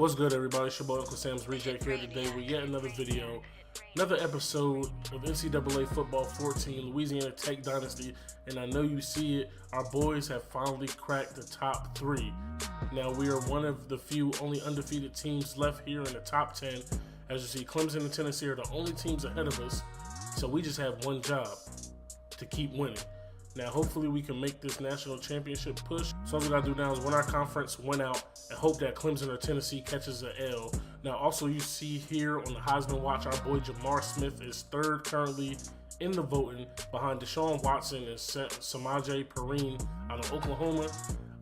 What's good, everybody? It's your boy Uncle Sam's Reject here today with yet another video, another episode of NCAA Football 14, Louisiana Tech Dynasty, and I know you see it, our boys have finally cracked the top 3. Now, we are one of the few only undefeated teams left here in the top 10. As you see, Clemson and Tennessee are the only teams ahead of us, so we just have one job: to keep winning. Now, hopefully we can make this national championship push. So all we gotta do now is win our conference, win out, and hope that Clemson or Tennessee catches an L. Now, also you see here on the Heisman Watch, our boy Jamar Smith is third currently in the voting behind Deshaun Watson and Samaje Perine out of Oklahoma.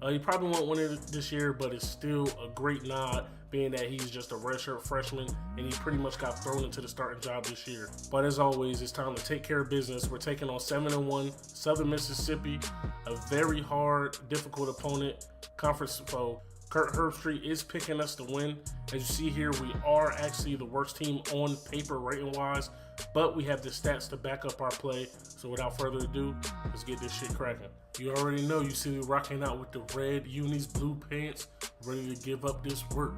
He probably won't win it this year, but it's still a great nod, being that he's just a redshirt freshman and he pretty much got thrown into the starting job this year. But as always, it's time to take care of business. We're taking on 7-1 Southern Mississippi, a very hard, difficult opponent, conference foe. Kurt Herbstreit is picking us to win. As you see here, we are actually the worst team on paper rating-wise, but we have the stats to back up our play. So without further ado, let's get this shit cracking. You already know, you see me rocking out with the red unis, blue pants, ready to give up this work.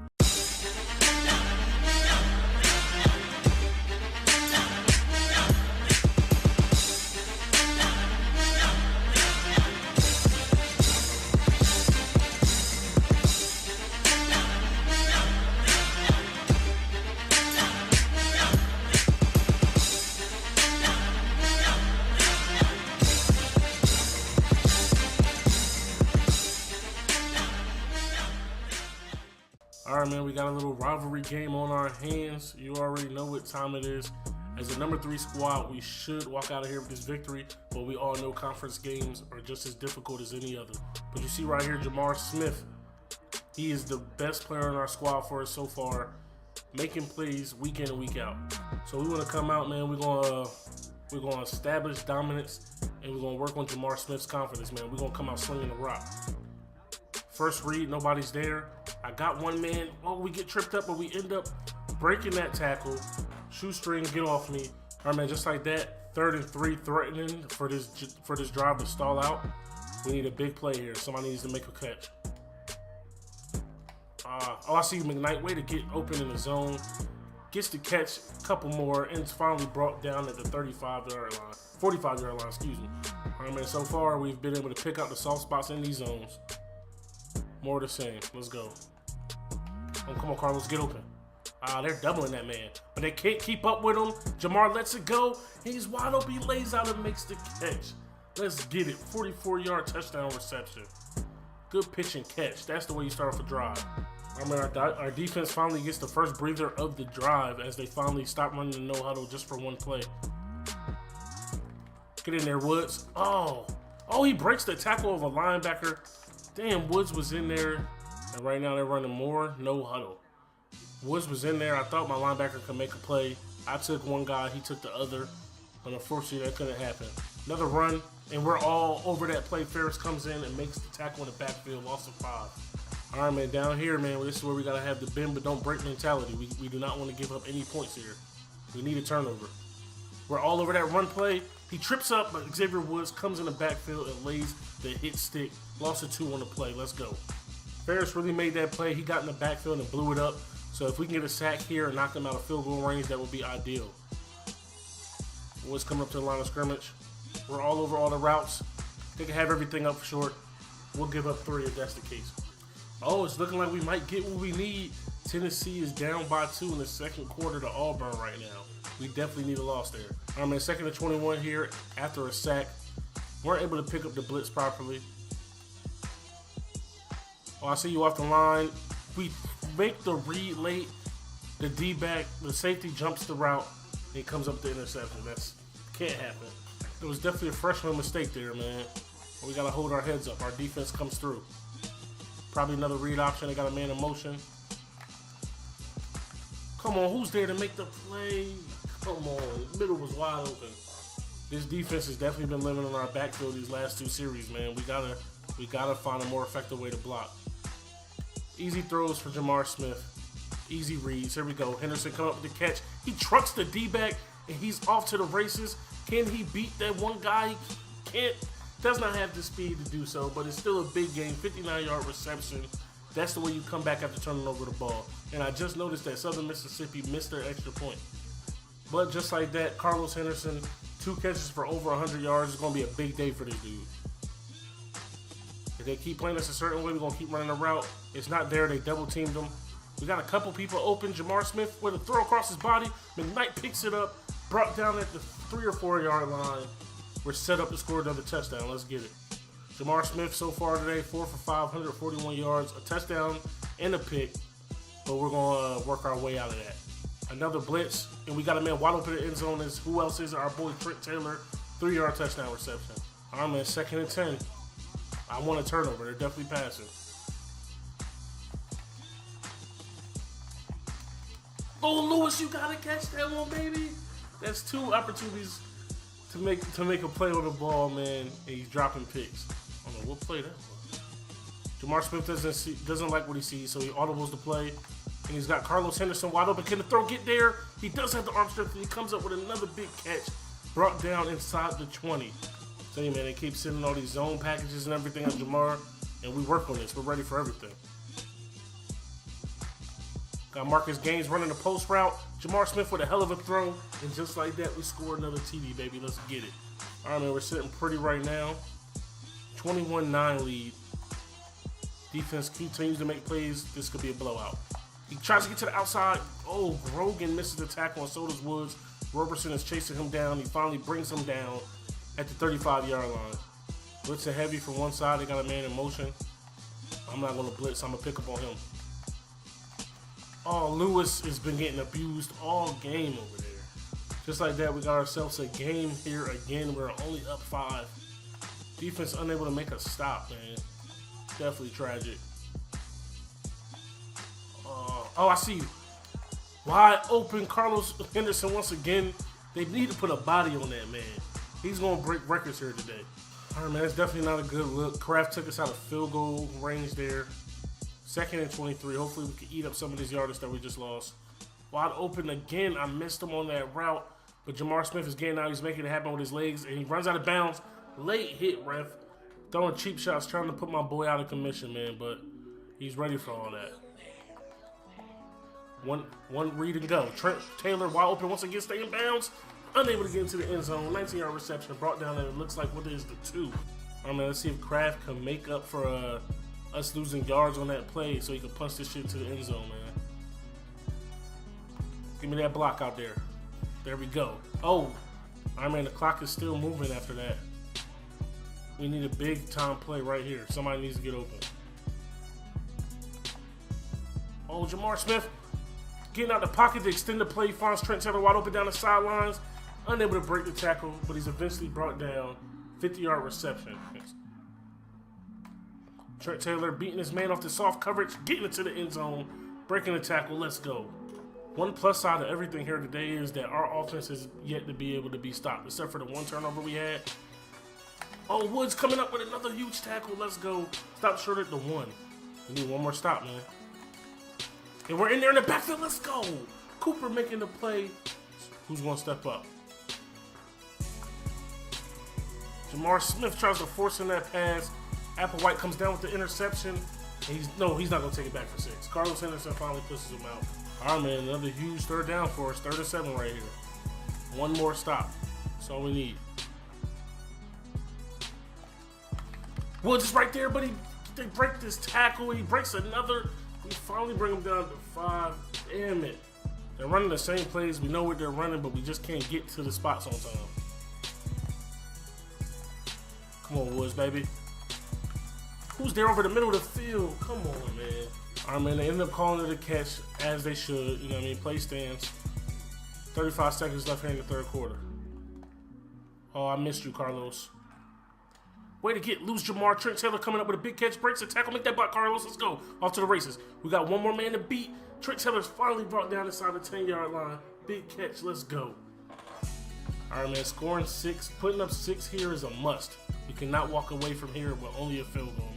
Alright, man, we got a little rivalry game on our hands. You already know what time it is. As the number 3 squad, we should walk out of here with this victory, but we all know conference games are just as difficult as any other. But you see right here, Jamar Smith, he is the best player in our squad for us so far, making plays week in and week out. So we want to come out, man. We're gonna establish dominance, and we're gonna work on Jamar Smith's confidence, man. We're gonna come out slinging the rock. First read, nobody's there. I got one man. Oh, we get tripped up, but we end up breaking that tackle. Shoestring, get off me. All right, man, just like that. 3rd and 3, threatening for this drive to stall out. We need a big play here. Somebody needs to make a catch. Oh, I see McKnight. Way to get open in the zone. Gets the catch, a couple more, and it's finally brought down at the 45-yard line. 45-yard line, excuse me. All right, man, so far we've been able to pick out the soft spots in these zones. More of the same. Let's go. Oh, come on, Carlos, get open. They're doubling that man, but they can't keep up with him. Jamar lets it go. He's wide open. He lays out and makes the catch. Let's get it. 44-yard touchdown reception. Good pitch and catch. That's the way you start off a drive. I mean, our defense finally gets the first breather of the drive as they finally stop running the no huddle just for one play. Get in there, Woods. Oh, he breaks the tackle of a linebacker. Damn, Woods was in there, and right now they're running more no huddle. Woods was in there. I thought my linebacker could make a play. I took one guy, he took the other, but unfortunately that couldn't happen. Another run, and we're all over that play. Ferris comes in and makes the tackle in the backfield, loss of 5. All right, man, down here, man, this is where we got to have the bend but don't break mentality. We do not want to give up any points here. We need a turnover. We're all over that run play. He trips up, but Xavier Woods comes in the backfield and lays the hit stick. Loss of 2 on the play. Let's go. Ferris really made that play. He got in the backfield and blew it up. So if we can get a sack here and knock them out of field goal range, that would be ideal. Woods coming up to the line of scrimmage. We're all over all the routes. They can have everything up short. We'll give up 3 if that's the case. Oh, it's looking like we might get what we need. Tennessee is down by 2 in the second quarter to Auburn right now. We definitely need a loss there. All right, man, 2nd and 21 here after a sack. Weren't able to pick up the blitz properly. Oh, I see you off the line. We make the read late. The D-back, the safety jumps the route. And he comes up with the interception. That's can't happen. There was definitely a freshman mistake there, man. We got to hold our heads up. Our defense comes through. Probably another read option. They got a man in motion. Come on, who's there to make the play? Come on, the middle was wide open. This defense has definitely been living on our backfield these last 2 series, man. We gotta find a more effective way to block. Easy throws for Jamar Smith. Easy reads. Here we go. Henderson coming up with the catch. He trucks the D-back and he's off to the races. Can he beat that one guy? He can't. Does not have the speed to do so, but it's still a big game. 59-yard reception. That's the way you come back after turning over the ball. And I just noticed that Southern Mississippi missed their extra point. But just like that, Carlos Henderson, 2 catches for over 100 yards. It's going to be a big day for this dude. If they keep playing us a certain way, we're going to keep running the route. It's not there. They double-teamed him. We got a couple people open. Jamar Smith with a throw across his body. McKnight picks it up, brought down at the 3 or 4 yard line. We're set up to score another touchdown. Let's get it. Jamar Smith so far today, 4 for 5, 141 yards, a touchdown and a pick. But we're going to work our way out of that. Another blitz, and we got a man wide open in the end zone. Who else is it? Our boy Trent Taylor, 3-yard touchdown reception. All right, man, 2nd and 10. I want a turnover. They're definitely passing. Oh, Lewis, you gotta catch that one, baby. That's 2 opportunities to make a play on the ball, man. And he's dropping picks. I don't know what play that was. Jamar Smith doesn't like what he sees, so he audibles the play. And he's got Carlos Henderson wide open. Can the throw get there? He does have the arm strength, and he comes up with another big catch, brought down inside the 20. So, yeah, man, they keep sending all these zone packages and everything at Jamar, and we work on this. We're ready for everything. Got Marcus Gaines running the post route. Jamar Smith with a hell of a throw. And just like that, we score another TD, baby. Let's get it. All right, man, we're sitting pretty right now. 21-9 lead. Defense continues to make plays. This could be a blowout. He tries to get to the outside. Oh, Grogan misses the tackle, and so does Woods. Roberson is chasing him down. He finally brings him down at the 35-yard line. Blitzing heavy from one side. They got a man in motion. I'm not going to blitz. I'm going to pick up on him. Oh, Lewis has been getting abused all game over there. Just like that, we got ourselves a game here again. We're only up 5. Defense unable to make a stop, man. Definitely tragic. Oh, I see you. Wide open, Carlos Henderson once again. They need to put a body on that man. He's going to break records here today. All right, man, that's definitely not a good look. Kraft took us out of field goal range there. 2nd and 23. Hopefully we can eat up some of this yardage that we just lost. Wide open again. I missed him on that route. But Jamar Smith is getting out. He's making it happen with his legs. And he runs out of bounds. Late hit, ref. Throwing cheap shots, trying to put my boy out of commission, man. But he's ready for all that. One read and go. Trent Taylor wide open once again, staying in bounds. Unable to get into the end zone. 19-yard reception. Brought down, and it looks like what is the 2. All right, man, let's see if Kraft can make up for us losing yards on that play so he can punch this shit to the end zone, man. Give me that block out there. There we go. Oh, I mean, the clock is still moving after that. We need a big-time play right here. Somebody needs to get open. Oh, Jamar Smith getting out the pocket to extend the play. Finds Trent Taylor wide open down the sidelines. Unable to break the tackle, but he's eventually brought down. 50-yard reception. Trent Taylor beating his man off the soft coverage, getting into the end zone, breaking the tackle. Let's go. One plus side of everything here today is that our offense is yet to be able to be stopped, except for the 1 turnover we had. Oh, Woods coming up with another huge tackle. Let's go. Stop short at the 1. We need one more stop, man. And we're in there in the backfield. Let's go. Cooper making the play. Who's going to step up? Jamar Smith tries to force in that pass. Applewhite comes down with the interception. And he's not going to take it back for 6. Carlos Henderson finally pushes him out. All right, man, another huge 3rd down for us. 3rd and 7 right here. One more stop. That's all we need. Woods is right there, but they break this tackle. He breaks another. We finally bring him down to 5. Damn it. They're running the same plays. We know what they're running, but we just can't get to the spots on time. Come on, Woods, baby. Who's there over the middle of the field? Come on, man. All right, man, they ended up calling it a catch, as they should. You know what I mean? Play stands. 35 seconds left here in the 3rd quarter. Oh, I missed you, Carlos. Way to get loose, Jamar. Trent Taylor coming up with a big catch. Breaks the tackle. Make that block, Carlos. Let's go. Off to the races. We got one more man to beat. Trent Taylor's finally brought down inside the 10-yard line. Big catch. Let's go. All right, man. Scoring 6. Putting up 6 here is a must. We cannot walk away from here with only a field goal, man.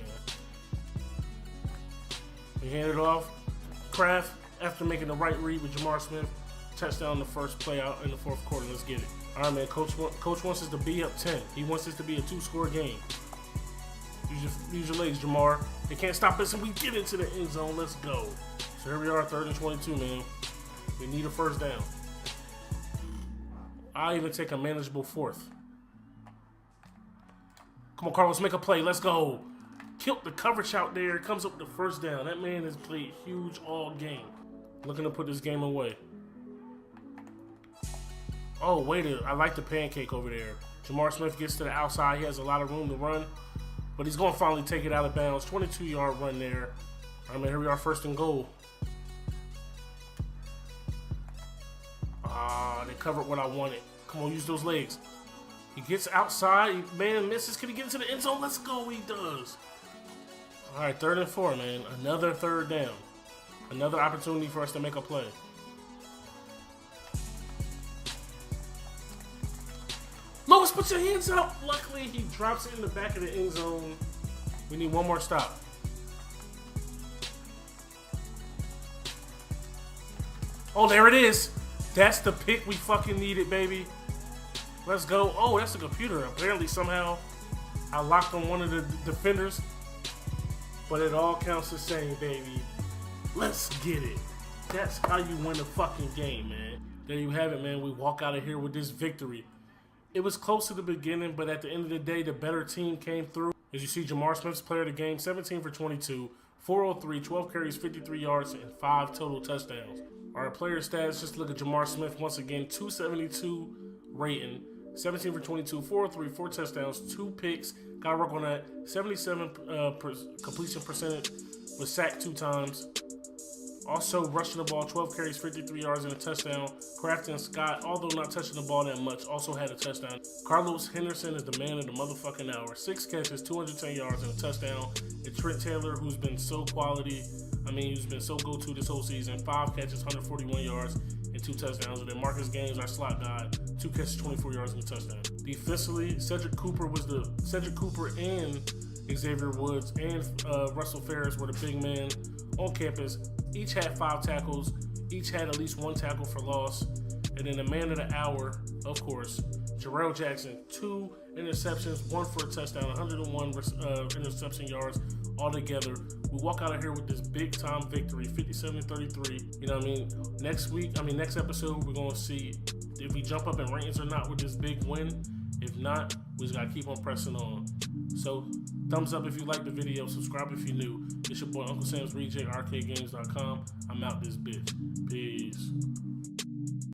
We hand it off. Kraft, after making the right read with Jamar Smith, touchdown the first play out in the 4th quarter. Let's get it. All right, man. Coach wants us to be up 10. He wants us to be a 2-score game. Use your legs, Jamar. They can't stop us, and we get into the end zone. Let's go. So here we are, 3rd and 22, man. We need a first down. I'll even take a manageable 4th. Come on, Carlos, make a play. Let's go. Killed the coverage out there. Comes up with the first down. That man has played huge all game. Looking to put this game away. Oh, wait a... I like the pancake over there. Jamar Smith gets to the outside. He has a lot of room to run. But he's going to finally take it out of bounds. 22-yard run there. All right, man, here we are, 1st and goal. They covered what I wanted. Come on, use those legs. He gets outside. Man misses. Can he get into the end zone? Let's go. He does. All right, 3rd and 4, man. Another 3rd down. Another opportunity for us to make a play. Lois, put your hands up. Luckily, he drops it in the back of the end zone. We need one more stop. Oh, there it is. That's the pick we fucking needed, baby. Let's go. Oh, that's the computer. Apparently, somehow, I locked on one of the defenders. But it all counts the same, baby. Let's get it. That's how you win a fucking game, man. There you have it, man. We walk out of here with this victory. It was close to the beginning, but at the end of the day, the better team came through. As you see, Jamar Smith's player of the game, 17 for 22, 403, 12 carries, 53 yards, and 5 total touchdowns. Our player stats, just look at Jamar Smith once again, 272 rating, 17 for 22, 403, 4 touchdowns, 2 picks. Got to work on that. 77 completion percentage, was sacked 2 times. Also rushing the ball, 12 carries, 53 yards, and a touchdown. Crafton Scott, although not touching the ball that much, also had a touchdown. Carlos Henderson is the man of the motherfucking hour. 6 catches, 210 yards, and a touchdown. And Trent Taylor, who's been so quality, who's been so go-to this whole season. 5 catches, 141 yards, and 2 touchdowns. And then Marcus Gaines, our slot guy, 2 catches, 24 yards, and a touchdown. Defensively, Cedric Cooper and Xavier Woods and Russell Ferris were the big men on campus. Each had 5 tackles. Each had at least 1 tackle for loss. And then the man of the hour, of course, Jarrell Jackson, 2 interceptions, 1 for a touchdown, 101 interception yards altogether. We walk out of here with this big-time victory, 57-33. You know what I mean? Next episode, we're going to see if we jump up in ratings or not with this big win. If not, we just got to keep on pressing on. So, thumbs up if you like the video. Subscribe if you're new. It's your boy, Uncle Sam's Reject, arcadegames.com. I'm out this bitch. Peace.